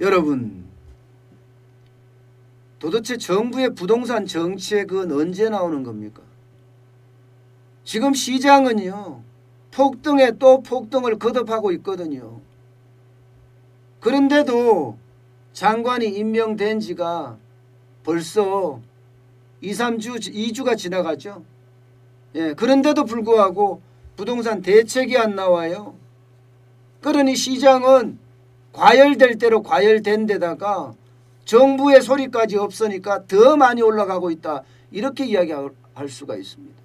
여러분, 도대체 정부의 부동산 정책은 언제 나오는 겁니까? 지금 시장은요, 폭등에 또 폭등을 거듭하고 있거든요. 그런데도 장관이 임명된 지가 벌써 2주가 지나갔죠. 예, 그런데도 불구하고 부동산 대책이 안 나와요. 그러니 시장은 과열될 대로 과열된 데다가 정부의 소리까지 없으니까 더 많이 올라가고 있다. 이렇게 이야기할 수가 있습니다.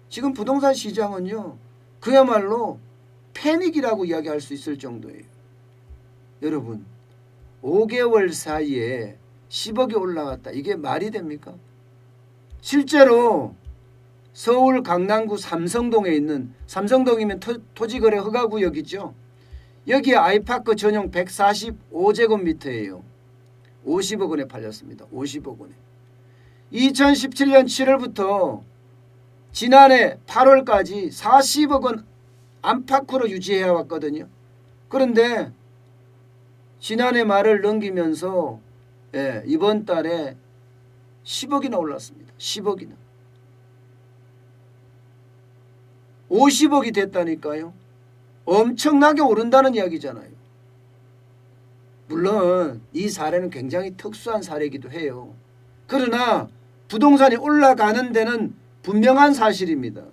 지금 부동산 시장은요, 그야말로 패닉이라고 이야기할 수 있을 정도예요. 여러분, 5개월 사이에 10억이 올라갔다. 이게 말이 됩니까? 실제로 서울 강남구 삼성동에 있는, 삼성동이면 토지거래 허가구역이죠. 여기에 아이파크 전용 145제곱미터예요. 50억 원에 팔렸습니다. 50억 원에. 2017년 7월부터 지난해 8월까지 40억 원 안팎으로 유지해 왔거든요. 그런데 지난해 말을 넘기면서 이번 달에 10억이나 올랐습니다. 10억이나. 50억이 됐다니까요. 엄청나게 오른다는 이야기잖아요. 물론 이 사례는 굉장히 특수한 사례이기도 해요. 그러나 부동산이 올라가는 데는 분명한 사실입니다.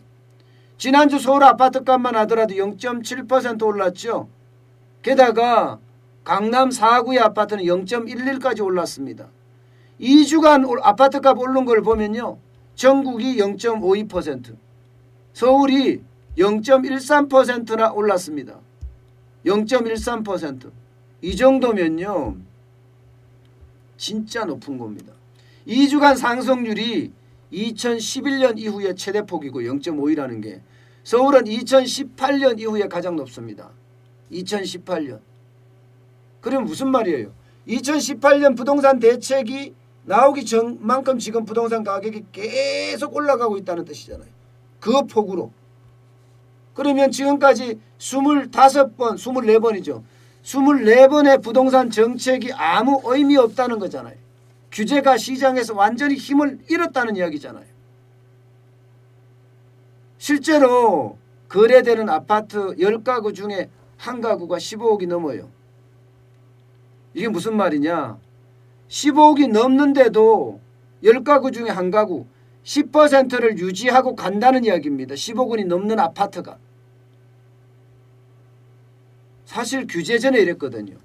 지난주 서울 아파트값만 하더라도 0.7% 올랐죠. 게다가 강남 4구의 아파트는 0.11까지 올랐습니다. 2주간 아파트값 오른 걸 보면요, 전국이 0.52%, 서울이 0.13%나 올랐습니다. 0.13%. 이 정도면요, 진짜 높은 겁니다. 2주간 상승률이 2011년 이후에 최대폭이고 0.52라는 게, 서울은 2018년 이후에 가장 높습니다. 2018년. 그럼 무슨 말이에요? 2018년 부동산 대책이 나오기 전만큼 지금 부동산 가격이 계속 올라가고 있다는 뜻이잖아요. 그 폭으로. 그러면 지금까지 25번, 24번이죠. 24번의 부동산 정책이 아무 의미 없다는 거잖아요. 규제가 시장에서 완전히 힘을 잃었다는 이야기잖아요. 실제로 거래되는 아파트 10가구 중에 한 가구가 15억이 넘어요. 이게 무슨 말이냐? 15억이 넘는데도 10가구 중에 한 가구 10%를 유지하고 간다는 이야기입니다. 10억 원이 넘는 아파트가. 사실 규제 전에 이랬거든요.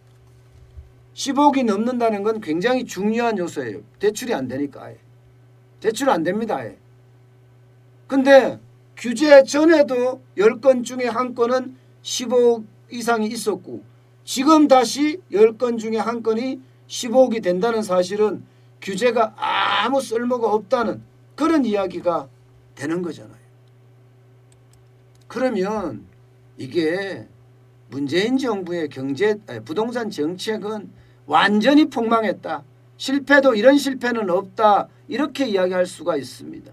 15억이 넘는다는 건 굉장히 중요한 요소예요. 대출이 안 되니까 아예. 대출 안 됩니다. 아예. 근데 규제 전에도 10건 중에 한 건은 15억 이상이 있었고, 지금 다시 10건 중에 한 건이 15억이 된다는 사실은 규제가 아무 쓸모가 없다는 그런 이야기가 되는 거잖아요. 그러면 이게 문재인 정부의 부동산 정책은 완전히 폭망했다. 실패도 이런 실패는 없다. 이렇게 이야기할 수가 있습니다.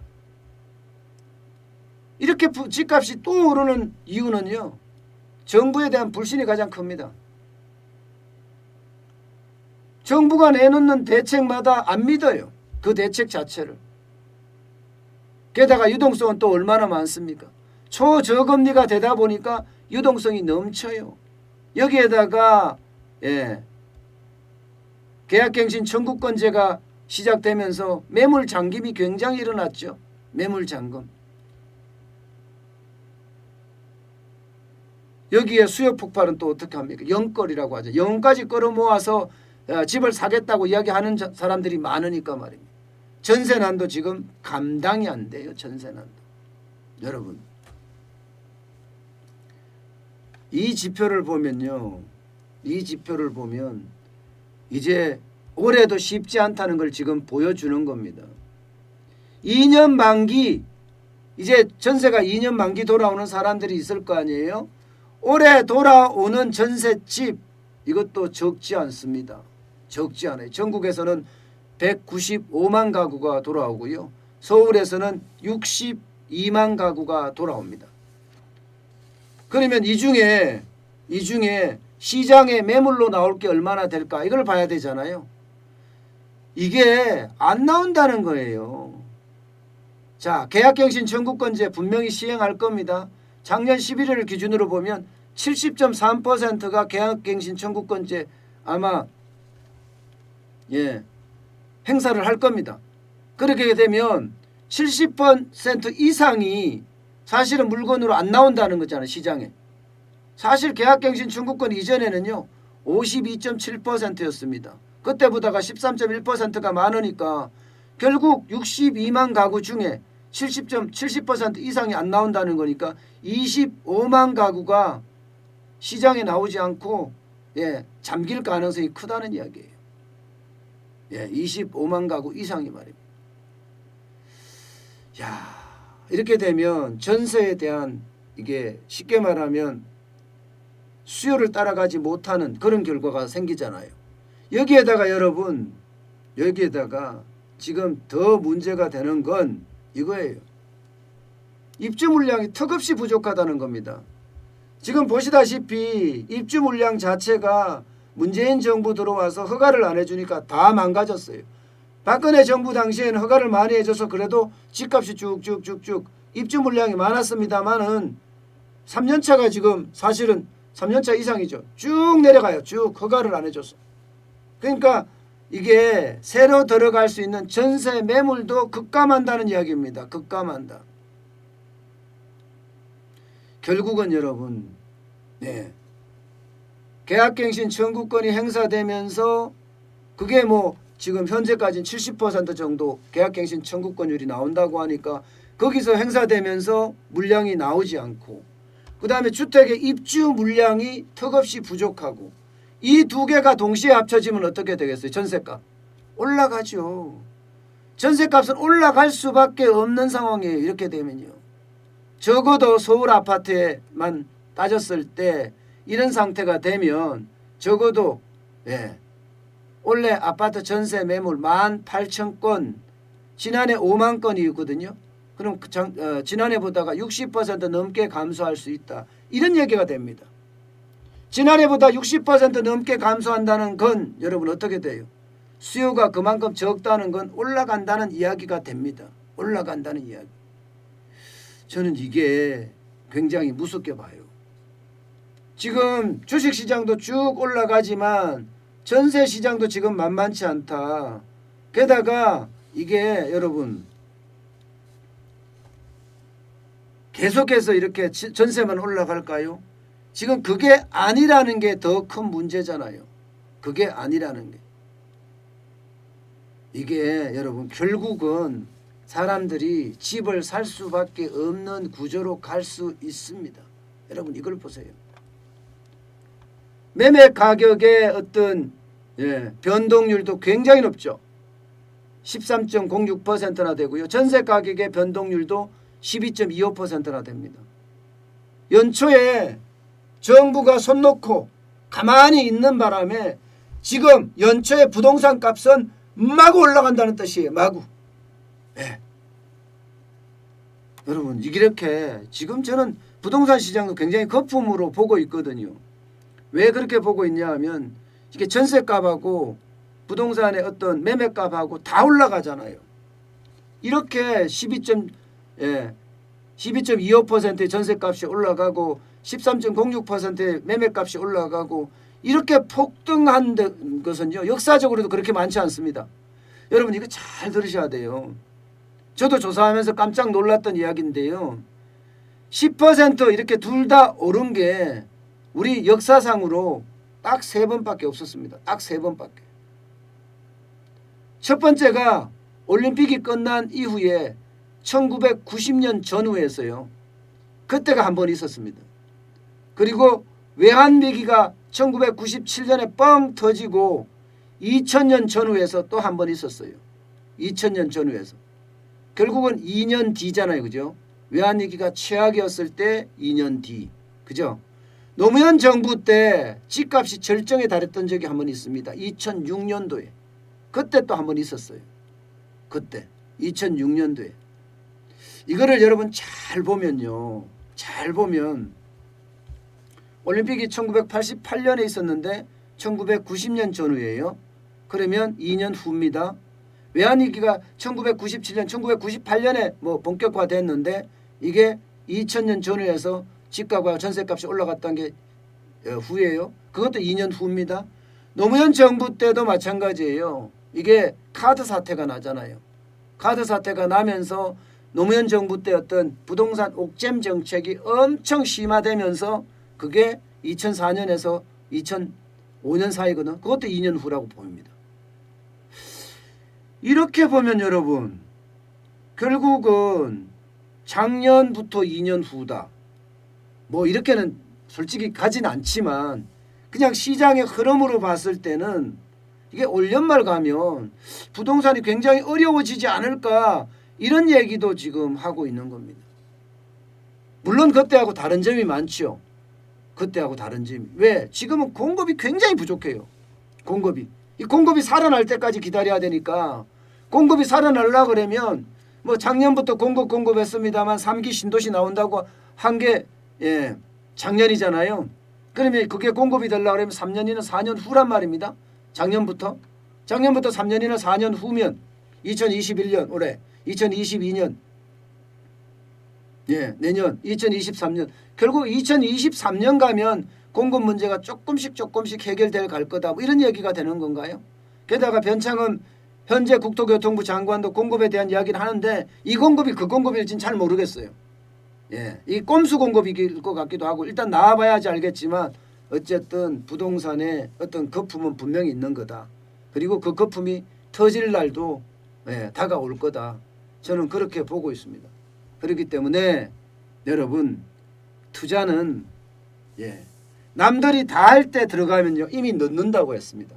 이렇게 집값이 또 오르는 이유는요, 정부에 대한 불신이 가장 큽니다. 정부가 내놓는 대책마다 안 믿어요. 그 대책 자체를. 게다가 유동성은 또 얼마나 많습니까? 초저금리가 되다 보니까 유동성이 넘쳐요. 여기에다가 계약갱신 청구권제가 시작되면서 매물 잠김이 굉장히 일어났죠. 매물 잠금. 여기에 수요 폭발은 또 어떻게 합니까? 영끌이라고 하죠. 영까지 끌어모아서 집을 사겠다고 이야기하는 사람들이 많으니까 말입니다. 전세난도 지금 감당이 안 돼요. 전세난도. 여러분, 이 지표를 보면요, 이 지표를 보면 이제 올해도 쉽지 않다는 걸 지금 보여주는 겁니다. 2년 만기, 이제 전세가 2년 만기 돌아오는 사람들이 있을 거 아니에요. 올해 돌아오는 전셋집, 이것도 적지 않습니다. 적지 않아요. 전국에서는 195만 가구가 돌아오고요, 서울에서는 62만 가구가 돌아옵니다. 그러면 이 중에 시장에 매물로 나올 게 얼마나 될까 이걸 봐야 되잖아요. 이게 안 나온다는 거예요. 자, 계약갱신 청구권제 분명히 시행할 겁니다. 작년 11월을 기준으로 보면 70.3%가 계약갱신 청구권제 아마 행사를 할 겁니다. 그렇게 되면 70% 이상이 사실은 물건으로 안 나온다는 거잖아요. 시장에. 사실 계약갱신 청구권 이전에는요 52.7%였습니다. 그때보다가 13.1%가 많으니까 결국 62만 가구 중에 70% 이상이 안 나온다는 거니까 25만 가구가 시장에 나오지 않고 잠길 가능성이 크다는 이야기예요. 25만 가구 이상이 말입니다. 야, 이렇게 되면 전세에 대한 이게 쉽게 말하면 수요를 따라가지 못하는 그런 결과가 생기잖아요. 여기에다가 여러분 여기에다가 지금 더 문제가 되는 건 이거예요. 입주 물량이 턱없이 부족하다는 겁니다. 지금 보시다시피 입주 물량 자체가 문재인 정부 들어와서 허가를 안 해주니까 다 망가졌어요. 박근혜 정부 당시에는 허가를 많이 해줘서 그래도 집값이 쭉쭉쭉쭉 입주 물량이 많았습니다만은 3년차가 지금 사실은 3년차 이상이죠. 쭉 내려가요. 쭉 허가를 안 해줘서. 그러니까 이게 새로 들어갈 수 있는 전세 매물도 급감한다는 이야기입니다. 급감한다. 결국은 여러분 계약갱신 청구권이 행사되면서 그게 뭐 지금 현재까지는 70% 정도 계약갱신 청구권율이 나온다고 하니까 거기서 행사되면서 물량이 나오지 않고 그 다음에 주택의 입주 물량이 턱없이 부족하고 이 두 개가 동시에 합쳐지면 어떻게 되겠어요? 전세값 올라가죠. 전세값은 올라갈 수밖에 없는 상황이에요. 이렇게 되면요. 적어도 서울 아파트에만 따졌을 때 이런 상태가 되면 적어도 원래 아파트 전세 매물 18,000건 지난해 5만 건이었거든요. 그럼 지난해보다가 60% 넘게 감소할 수 있다. 이런 얘기가 됩니다. 지난해보다 60% 넘게 감소한다는 건 여러분 어떻게 돼요? 수요가 그만큼 적다는 건 올라간다는 이야기가 됩니다. 올라간다는 이야기. 저는 이게 굉장히 무섭게 봐요. 지금 주식시장도 쭉 올라가지만 전세시장도 지금 만만치 않다. 게다가 이게 여러분 계속해서 이렇게 전세만 올라갈까요? 지금 그게 아니라는 게 더 큰 문제잖아요. 그게 아니라는 게. 이게 여러분 결국은 사람들이 집을 살 수밖에 없는 구조로 갈 수 있습니다. 여러분 이걸 보세요. 매매 가격의 어떤 변동률도 굉장히 높죠. 13.06%나 되고요. 전세 가격의 변동률도 12.25%나 됩니다. 연초에 정부가 손 놓고 가만히 있는 바람에 지금 연초에 부동산 값은 마구 올라간다는 뜻이에요. 마구. 여러분 이렇게 지금 저는 부동산 시장도 굉장히 거품으로 보고 있거든요. 왜 그렇게 보고 있냐 하면 이게 전세값하고 부동산의 어떤 매매값하고 다 올라가잖아요. 이렇게 12.25%의 전세값이 올라가고 13.06%의 매매값이 올라가고 이렇게 폭등한 것은요 역사적으로도 그렇게 많지 않습니다. 여러분 이거 잘 들으셔야 돼요. 저도 조사하면서 깜짝 놀랐던 이야기인데요. 10% 이렇게 둘 다 오른 게 우리 역사상으로 딱 3번밖에 없었습니다. 딱 3번밖에. 첫 번째가 올림픽이 끝난 이후에 1990년 전후에서요. 그때가 한 번 있었습니다. 그리고 외환위기가 1997년에 뻥 터지고 2000년 전후에서 또 한 번 있었어요. 2000년 전후에서. 결국은 2년 뒤잖아요. 그죠? 외환위기가 최악이었을 때 2년 뒤. 그죠? 노무현 정부 때 집값이 절정에 달했던 적이 한 번 있습니다. 2006년도에. 그때 또 한 번 있었어요. 그때 2006년도에. 이거를 여러분 잘 보면요. 잘 보면 올림픽이 1988년에 있었는데 1990년 전후예요. 그러면 2년 후입니다. 외환위기가 1997년, 1998년에 뭐 본격화됐는데 이게 2000년 전후에서 집값과 전세값이 올라갔다는 게 후예요. 그것도 2년 후입니다. 노무현 정부 때도 마찬가지예요. 이게 카드 사태가 나잖아요. 카드 사태가 나면서 노무현 정부 때 어떤 부동산 옥잼 정책이 엄청 심화되면서 그게 2004년에서 2005년 사이거든. 그것도 2년 후라고 보입니다. 이렇게 보면 여러분 결국은 작년부터 2년 후다. 뭐 이렇게는 솔직히 가진 않지만 그냥 시장의 흐름으로 봤을 때는 이게 올 연말 가면 부동산이 굉장히 어려워지지 않을까 이런 얘기도 지금 하고 있는 겁니다. 물론 그때하고 다른 점이 많죠. 그때하고 다른 점이. 왜? 지금은 공급이 굉장히 부족해요. 공급이. 이 공급이 살아날 때까지 기다려야 되니까 공급이 살아나려고 그러면 뭐 작년부터 공급했습니다만 3기 신도시 나온다고 한 게 작년이잖아요. 그러면 그게 공급이 되려고 그러면 3년이나 4년 후란 말입니다. 작년부터 3년이나 4년 후면 2021년 올해 2022년 내년 2023년 결국 2023년 가면 공급 문제가 조금씩 해결될 갈 거다. 뭐 이런 얘기가 되는 건가요? 게다가 변창흠 현재 국토교통부 장관도 공급에 대한 이야기를 하는데 이 공급이 그 공급일지는 잘 모르겠어요. 이 꼼수 공급일 것 같기도 하고 일단 나와봐야지 알겠지만 어쨌든 부동산에 어떤 거품은 분명히 있는 거다. 그리고 그 거품이 터질 날도 다가올 거다. 저는 그렇게 보고 있습니다. 그렇기 때문에 여러분 투자는 남들이 다 할 때 들어가면요 이미 늦는다고 했습니다.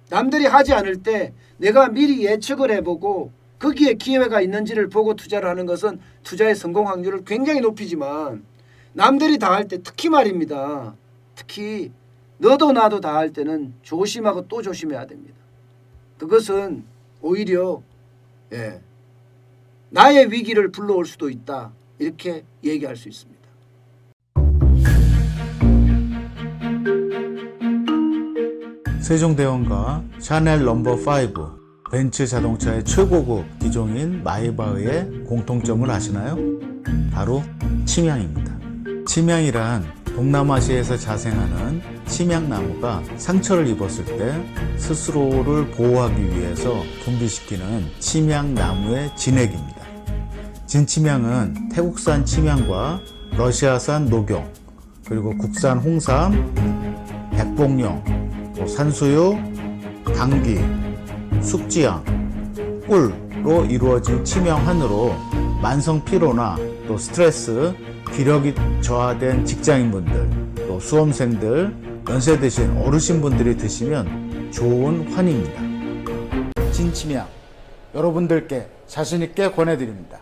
남들이 하지 않을 때 내가 미리 예측을 해보고 거기에 기회가 있는지를 보고 투자를 하는 것은 투자의 성공 확률을 굉장히 높이지만 남들이 다 할 때 특히 말입니다. 특히 너도 나도 다 할 때는 조심하고 또 조심해야 됩니다. 그것은 오히려 나의 위기를 불러올 수도 있다. 이렇게 얘기할 수 있습니다. 세종대왕과 샤넬 넘버5 벤츠 자동차의 최고급 기종인 마이바흐의 공통점을 아시나요? 바로 침향입니다. 침향이란 동남아시아에서 자생하는 침향나무가 상처를 입었을 때 스스로를 보호하기 위해서 분비시키는 침향나무의 진액입니다. 진침향은 태국산 침향과 러시아산 녹용, 그리고 국산 홍삼, 백봉령, 산수유, 당귀, 숙지향, 꿀로 이루어진 침향환으로 만성 피로나 또 스트레스, 기력이 저하된 직장인분들, 또 수험생들, 연세 드신 어르신분들이 드시면 좋은 환입니다. 진침향 여러분들께 자신있게 권해드립니다.